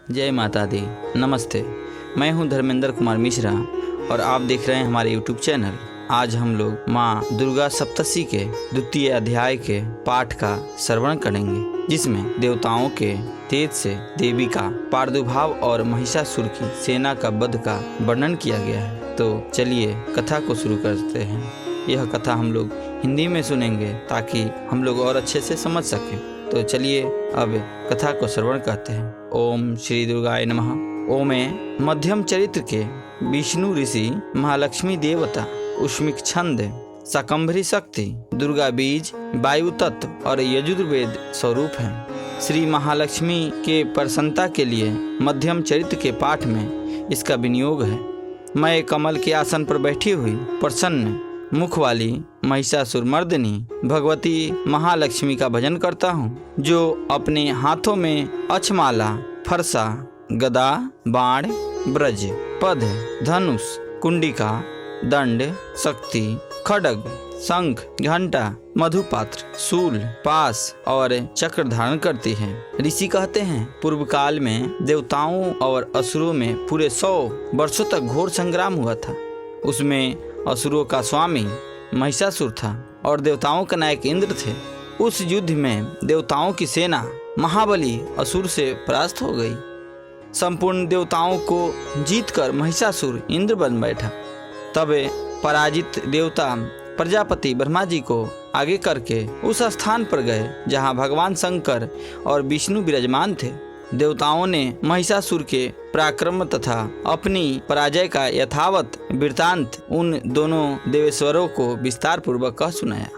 जय माता दी। नमस्ते, मैं हूं धर्मेंद्र कुमार मिश्रा और आप देख रहे हैं हमारे YouTube चैनल। आज हम लोग माँ दुर्गा सप्तशती के द्वितीय अध्याय के पाठ का श्रवण करेंगे, जिसमें देवताओं के तेज से देवी का प्रादुर्भाव और महिषासुर की सेना का वध का वर्णन किया गया है। तो चलिए कथा को शुरू करते हैं। यह कथा हम लोग हिंदी में सुनेंगे ताकि हम लोग और अच्छे से समझ सकें। तो चलिए अब कथा को श्रवण करते हैं। ओम श्री दुर्गाय नमः। ओम मध्यम चरित्र के विष्णु ऋषि महालक्ष्मी देवता उष्मिक छंद शाकंभरी शक्ति दुर्गा बीज वायु तत्व और यजुर्वेद स्वरूप हैं। श्री महालक्ष्मी के प्रसन्नता के लिए मध्यम चरित्र के पाठ में इसका विनियोग है। मैं कमल के आसन पर बैठी हुई प्रसन्न मुख वाली महिषासुर मर्दिनी भगवती महालक्ष्मी का भजन करता हूँ, जो अपने हाथों में अक्षमाला, फरसा, गदा, बाण, ब्रज, पद, धनुष, कुंडिका, दंड, शक्ति, खड्ग, शंख, घंटा, मधुपात्र, शूल, पास और चक्र धारण करती है। ऋषि कहते हैं, पूर्व काल में देवताओं और असुरों में पूरे 100 वर्षों तक घोर संग्राम हुआ था। उसमें असुरों का स्वामी महिषासुर था और देवताओं का नायक इंद्र थे। उस युद्ध में देवताओं की सेना महाबली असुर से परास्त हो गई। संपूर्ण देवताओं को जीतकर महिषासुर इंद्र बन बैठा। तब पराजित देवता प्रजापति ब्रह्मा जी को आगे करके उस स्थान पर गए जहां भगवान शंकर और विष्णु विराजमान थे। देवताओं ने महिषासुर के पराक्रम तथा अपनी पराजय का यथावत वृत्तांत उन दोनों देवेश्वरों को विस्तार पूर्वक कह सुनाया।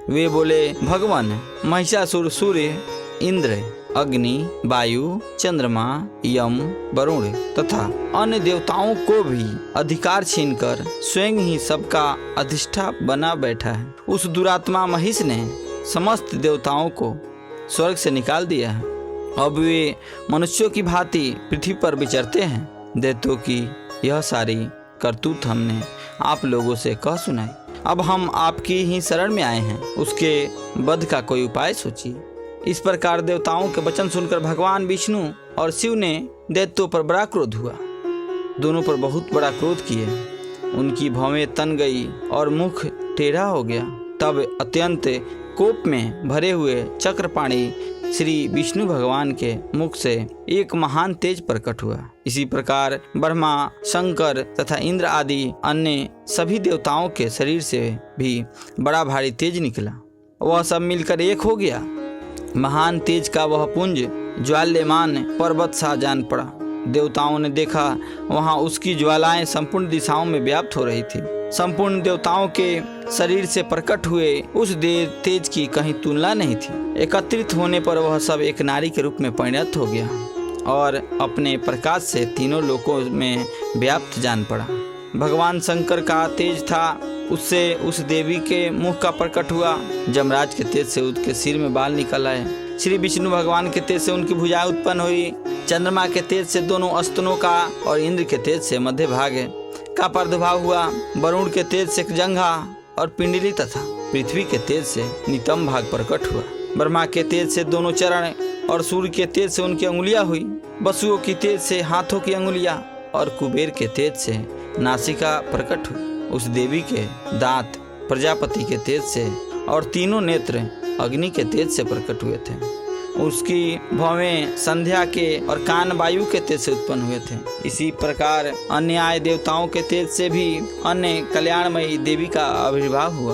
वे बोले, भगवान महिषासुर सूर्य, इंद्र, अग्नि, वायु, चंद्रमा, यम, वरुण तथा अन्य देवताओं को भी अधिकार छीनकर स्वयं ही सबका अधिष्ठा बना बैठा है। उस दुरात्मा महिष ने समस्त देवताओं को स्वर्ग से निकाल दिया है। अब वे मनुष्यों की भांति पृथ्वी पर विचरते हैं। दैत्यों की यह सारी करतूत हमने आप लोगों से कह सुनाई। अब हम आपकी ही शरण में आए हैं, उसके वध का कोई उपाय सोचिए। इस प्रकार देवताओं के वचन सुनकर भगवान विष्णु और शिव ने दैत्यों पर बड़ा क्रोध हुआ। दोनों पर बहुत बड़ा क्रोध किए। उनकी भौवें तन गई और मुख टेढ़ा हो गया। तब अत्यंत कोप में भरे हुए चक्रपाणी श्री विष्णु भगवान के मुख से एक महान तेज प्रकट हुआ। इसी प्रकार ब्रह्मा, शंकर तथा इंद्र आदि अन्य सभी देवताओं के शरीर से भी बड़ा भारी तेज निकला। वह सब मिलकर एक हो गया। महान तेज का वह पुंज ज्वाल्यमान पर्वत सा जान पड़ा। देवताओं ने देखा, वहां उसकी ज्वालाएं संपूर्ण दिशाओं में व्याप्त हो रही थी। संपूर्ण देवताओं के शरीर से प्रकट हुए उस तेज की कहीं तुलना नहीं थी। एकत्रित होने पर वह सब एक नारी के रूप में परिणत हो गया और अपने प्रकाश से तीनों लोकों में व्याप्त जान पड़ा। भगवान शंकर का तेज था, उससे उस देवी के मुख का प्रकट हुआ। जमराज के तेज से उसके सिर में बाल निकल आए। श्री विष्णु भगवान के तेज से उनकी भुजाएं उत्पन्न हुई। चंद्रमा के तेज से दोनों स्तनों का और इंद्र के तेज से मध्य भाग का प्रादुर्भाव हुआ। वरुण के तेज से जंघा और पिंडली तथा पृथ्वी के तेज से नितम भाग प्रकट हुआ। ब्रह्मा के तेज से दोनों चरण और सूर्य के तेज से उनकी अंगुलियां हुई। वसुओं की तेज से हाथों की अंगुलियां और कुबेर के तेज से नासिका प्रकट हुई। उस देवी के दांत प्रजापति के तेज से और तीनों नेत्र अग्नि के तेज से प्रकट हुए थे। उसकी भौवें संध्या के और कान वायु के तेज से उत्पन्न हुए थे। इसी प्रकार अन्य देवताओं के तेज से भी अन्य कल्याणमयी देवी का आविर्भाव हुआ।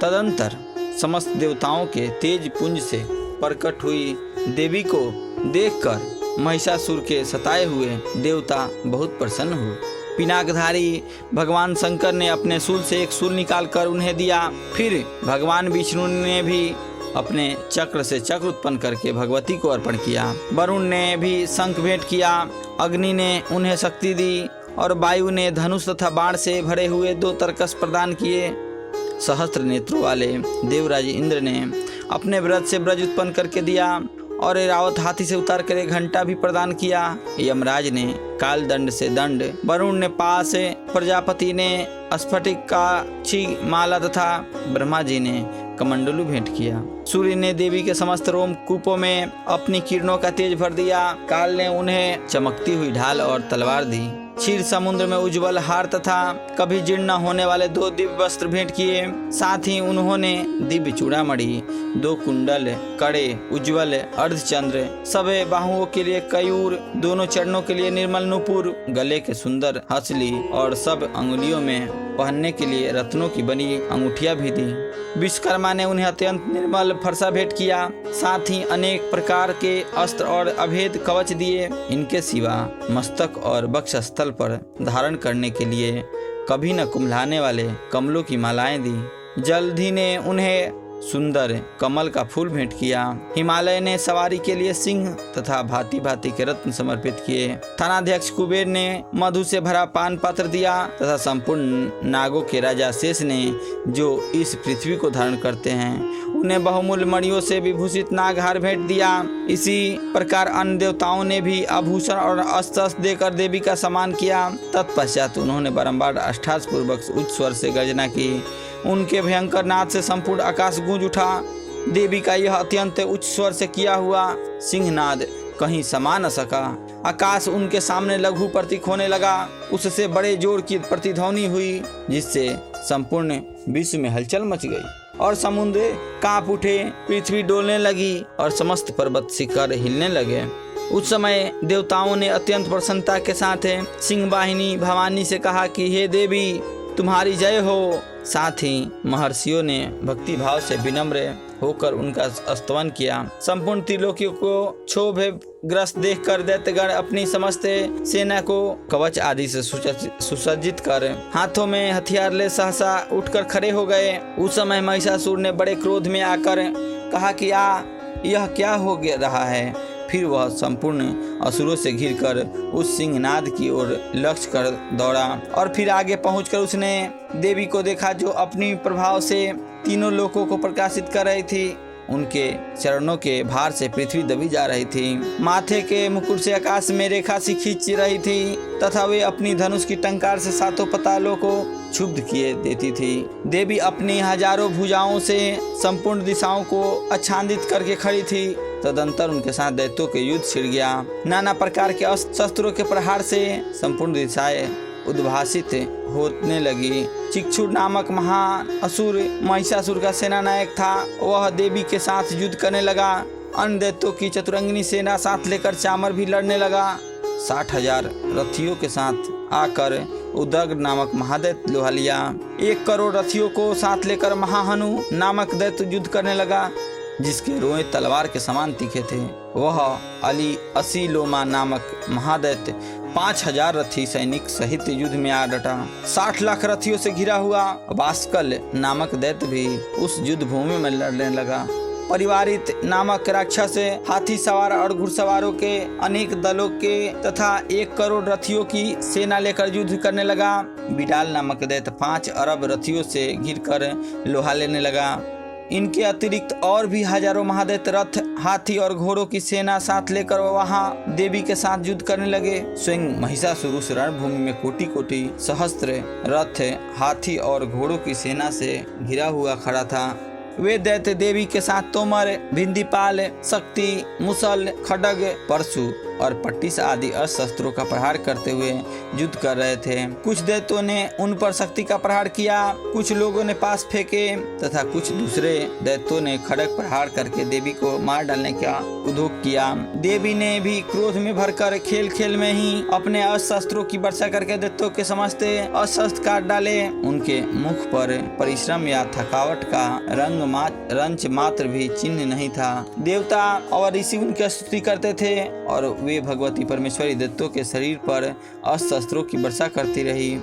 तदंतर समस्त देवताओं के तेज पुंज से प्रकट हुई देवी को देखकर महिषासुर के सताए हुए देवता बहुत प्रसन्न हुए। पिनाकधारी भगवान शंकर ने अपने शूल से एक शूल निकालकर उन्हें दिया। फिर भगवान विष्णु ने भी अपने चक्र से चक्र उत्पन्न करके भगवती को अर्पण किया। वरुण ने भी शंख भेंट किया। अग्नि ने उन्हें शक्ति दी और वायु ने धनुष तथा बाण से भरे हुए 2 तरकस प्रदान किए। सहस्त्र नेत्रों वाले देवराज इंद्र ने अपने व्रज से ब्रज उत्पन्न करके दिया और रावत हाथी से उतार कर एक घंटा भी प्रदान किया। यमराज ने काल दंड से दंड, वरुण ने पास, प्रजापति ने स्फटिक का छी माला तथा ब्रह्मा जी ने कमंडलू भेंट किया। सूर्य ने देवी के समस्त रोम कूपों में अपनी किरणों का तेज भर दिया। काल ने उन्हें चमकती हुई ढाल और तलवार दी। क्षीर समुद्र में उज्जवल हार तथा कभी जीर्ण न होने वाले 2 दिव्य वस्त्र भेंट किए। साथ ही उन्होंने दिव्य चूड़ामणि, 2 कुंडल, कड़े, उज्जवल अर्धचंद्र, सबे बाहुओं के लिए कयूर, दोनों चरणों के लिए निर्मल नुपुर, गले के सुंदर हंसली और सब अंगुलियों में पहनने के लिए रत्नों की बनी अंगूठियां भी दी। विश्वकर्मा ने उन्हें अत्यंत निर्मल फरसा भेंट किया। साथ ही अनेक प्रकार के अस्त्र और अभेद कवच दिए। इनके सिवा मस्तक और वक्षस्थल पर धारण करने के लिए कभी न कुम्हलाने वाले कमलों की मालाएं दी। जल्दी ने उन्हें सुंदर कमल का फूल भेंट किया। हिमालय ने सवारी के लिए सिंह तथा भांति भांति के रत्न समर्पित किए। थानाध्यक्ष कुबेर ने मधु से भरा पान पात्र दिया तथा संपूर्ण नागों के राजा शेष ने, जो इस पृथ्वी को धारण करते हैं, उन्हें बहुमूल्य मणियों से विभूषित नागहार भेंट दिया। इसी प्रकार अन्य देवताओं ने भी आभूषण और अस्त्र देकर देवी का सम्मान किया। तत्पश्चात उन्होंने बारंबार अष्टास पूर्वक उच्च स्वर से गर्जना की। उनके भयंकर नाद से संपूर्ण आकाश गूंज उठा। देवी का यह अत्यंत उच्च स्वर से किया हुआ सिंहनाद कहीं समा न सका। आकाश उनके सामने लघु प्रतीक होने लगा। उससे बड़े जोर की प्रतिध्वनि हुई, जिससे संपूर्ण विश्व में हलचल मच गई और समुद्र कांप उठे, पृथ्वी डोलने लगी और समस्त पर्वत शिखर हिलने लगे। उस समय देवताओं ने अत्यंत प्रसन्नता के साथ सिंह वाहिनी भवानी से कहा कि हे देवी, तुम्हारी जय हो। साथ ही महर्षियों ने भक्ति भाव से विनम्र होकर उनका स्तवन किया। संपूर्ण त्रिलोकियों को क्षोभग्रस्त देखकर दैत्यगण अपनी समस्त सेना को कवच आदि से सुसज्जित कर हाथों में हथियार ले सहसा उठकर खड़े हो गए। उस समय महिषासुर ने बड़े क्रोध में आकर कहा कि यह क्या हो रहा है। फिर वह संपूर्ण असुरों से घिरकर उस सिंहनाद की ओर लक्ष्य कर दौड़ा और फिर आगे पहुंचकर उसने देवी को देखा, जो अपनी प्रभाव से तीनों लोकों को प्रकाशित कर रही थी। उनके चरणों के भार से पृथ्वी दबी जा रही थी। माथे के मुकुट से आकाश में रेखा सी खींच रही थी तथा वे अपनी धनुष की टंकार से 7 पातालों को क्षुब्ध किए देती थी। देवी अपनी हजारों भुजाओं से संपूर्ण दिशाओं को आच्छादित करके खड़ी थी। तदंतर उनके साथ दैत्यों के युद्ध छिड़ गया। नाना प्रकार के अस्त्र शस्त्रों के प्रहार से संपूर्ण दिशाएं उद्भासित होने लगी। चिक्षुर नामक महान असुर महिषासुर का सेना नायक था। वह देवी के साथ युद्ध करने लगा। अन्य दैत्यों की चतुरंगिनी सेना साथ लेकर चामर भी लड़ने लगा। 60,000 रथियों के साथ आकर उदग्र नामक महादैत्य लोहा लिया। 1 करोड़ रथियों को साथ लेकर महाहनु नामक दैत्य युद्ध करने लगा, जिसके रोए तलवार के समान तीखे थे। वह असीलोमा नामक महादैत्य 5,000 रथी सैनिक सहित युद्ध में आ डटा। 60 लाख रथियों से घिरा हुआ वास्कल नामक दैत्य भी उस युद्ध भूमि में लड़ने लगा। परिवारित नामक राक्षस हाथी सवार और घुड़सवारों के अनेक दलों के तथा 1 करोड़ रथियों की सेना लेकर युद्ध करने लगा। बिडाल नामक दैत्य 5 अरब रथियों से घिरकर लोहा लेने लगा। इनके अतिरिक्त और भी हजारों महादैत्य रथ, हाथी और घोड़ों की सेना साथ लेकर वहां देवी के साथ युद्ध करने लगे। स्वयं महिषासुर उस रणभूमि में कोटि कोटि सहस्त्र रथ, हाथी और घोड़ों की सेना से घिरा हुआ खड़ा था। वे दैत्य देवी के साथ तोमर, भिंदीपाल, शक्ति, मुसल, खड्ग, परशु और पट्टिस आदि अस्त्रों का प्रहार करते हुए युद्ध कर रहे थे। कुछ दैत्यों ने उन पर शक्ति का प्रहार किया, कुछ लोगों ने पास फेंके तथा कुछ दूसरे दैत्यों ने खड्ग प्रहार करके देवी को मार डालने का उद्योग किया। देवी ने भी क्रोध में भरकर खेल खेल में ही अपने अस्त्रों की वर्षा करके दैत्यों के समस्त अस्त्र काट डाले। उनके मुख पर परिश्रम या थकावट का रंच मात्र भी चिन्ह नहीं था। देवता और ऋषि उनकी स्तुति करते थे और वे भगवती परमेश्वरी दैत्यों के शरीर पर अस्त्रों की वर्षा करती रही।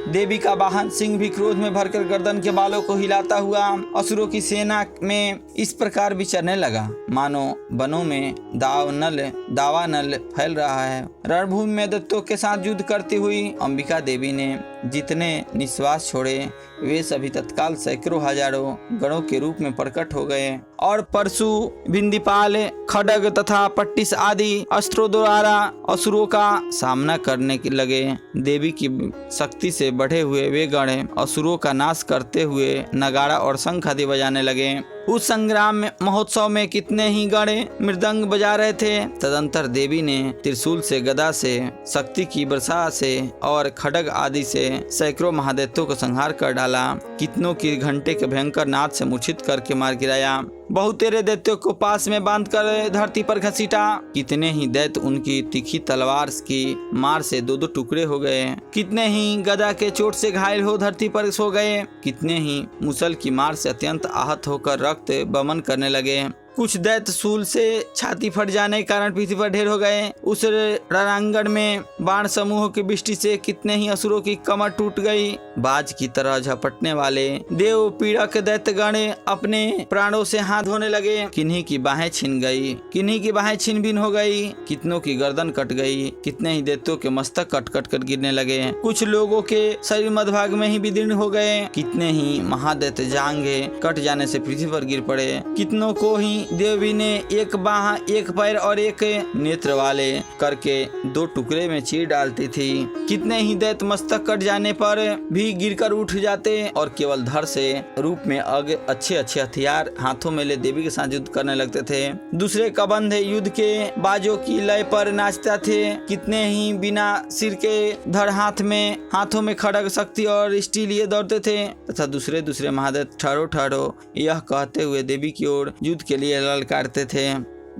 देवी का वाहन सिंह भी क्रोध में भरकर गर्दन के बालों को हिलाता हुआ असुरों की सेना में इस प्रकार विचरने लगा, मानो वनों में दावानल फैल रहा है। रणभूमि में दैत्यों के साथ युद्ध करती हुई अंबिका देवी ने जितने निश्वास छोड़े वे सभी तत्काल सैकड़ों हजारों गणों के रूप में प्रकट हो गए और परशु, भिंदीपाल, खड्ग तथा पट्टिस आदि अस्त्रों द्वारा असुरों का सामना करने के लगे। देवी की शक्ति से बढ़े हुए वे गण असुरों का नाश करते हुए नगाड़ा और शंख आदि बजाने लगे। उस संग्राम में महोत्सव में कितने ही गण मृदंग बजा रहे थे। तदंतर देवी ने त्रिशूल से, गदा से, शक्ति की वर्षा से और खड्ग आदि से सैकड़ों महादैत्यों को संहार कर डाला। कितनों की घंटे के भयंकर नाद से मूर्छित करके मार गिराया। बहुतेरे दैत्यों को पास में बांधकर धरती पर घसीटा। कितने ही दैत्य उनकी तीखी तलवार की मार से दो दो टुकड़े हो गए। कितने ही गदा के चोट से घायल हो धरती पर सो गए। कितने ही मुसल की मार से अत्यंत आहत होकर रक्त बमन करने लगे। कुछ दैत्य शूल से छाती फट जाने के कारण पृथ्वी पर ढेर हो गए। उस रणांगण में बाण समूहों की वृष्टि से कितने ही असुरों की कमर टूट गई। बाज की तरह झपटने वाले देव पीड़क दैत्यगण अपने प्राणों से हाथ धोने लगे। किन्हीं की बाहें छिन गई, किन्हीं की बाहें छिन भिन हो गई, कितनों की गर्दन कट गई। कितने ही दैत्यों के मस्तक कट कट कर गिरने लगे। कुछ लोगों के शरीर मध्यभाग में ही विदीर्ण हो गए। कितने ही महादैत्य जांघे कट जाने से पृथ्वी पर गिर पड़े। कितनों को ही देवी ने एक बाह, एक पैर और एक नेत्र वाले करके दो टुकड़े में चीर डालती थी। कितने ही दैत्य मस्तक कट जाने पर भी गिरकर उठ जाते और केवल धड़ से रूप में अच्छे अच्छे हथियार हाथों में ले देवी के साथ युद्ध करने लगते थे। दूसरे कबंध युद्ध के बाजों की लय पर नाचता थे। कितने ही बिना सिर के धड़ हाथों में खड्ग, शक्ति और स्टील लिए दौड़ते थे तथा दूसरे दूसरे महादैत्य ठहरो ठहरो यह कहते हुए देवी की ओर युद्ध के लिए ललकारते थे।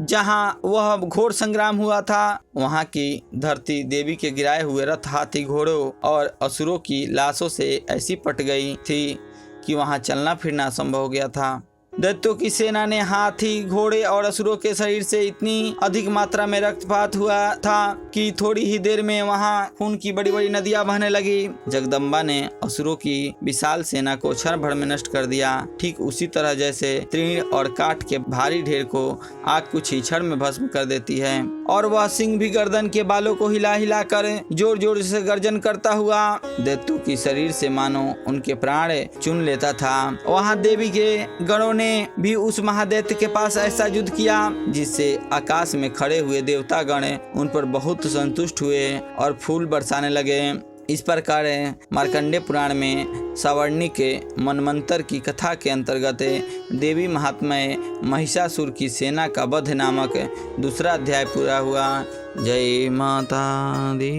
जहां वह घोर संग्राम हुआ था वहां की धरती देवी के गिराए हुए रथ, हाथी, घोड़ों और असुरों की लाशों से ऐसी पट गई थी कि वहां चलना फिरना असंभव हो गया था। दैत्यों की सेना ने हाथी, घोड़े और असुरों के शरीर से इतनी अधिक मात्रा में रक्तपात हुआ था कि थोड़ी ही देर में वहां खून की बड़ी बड़ी नदियां बहने लगी। जगदम्बा ने असुरों की विशाल सेना को क्षण भर में नष्ट कर दिया। ठीक उसी तरह जैसे तृण और काठ के भारी ढेर को आग कुछ ही क्षण में भस्म कर देती है। और वह सिंह भी गर्दन के बालों को हिला हिला कर जोर जोर से गर्जन करता हुआ दैत्यों की शरीर से मानो उनके प्राण चुन लेता था। वहां देवी के गणों ने भी उस महादैत्य के पास ऐसा युद्ध किया जिससे आकाश में खड़े हुए देवता गण उन पर बहुत संतुष्ट हुए और फूल बरसाने लगे। इस प्रकार मार्कंडेय पुराण में सावर्णिक के मनमंत्र की कथा के अंतर्गत देवी महात्म्य महिषासुर की सेना का वध नामक दूसरा अध्याय पूरा हुआ। जय माता दी।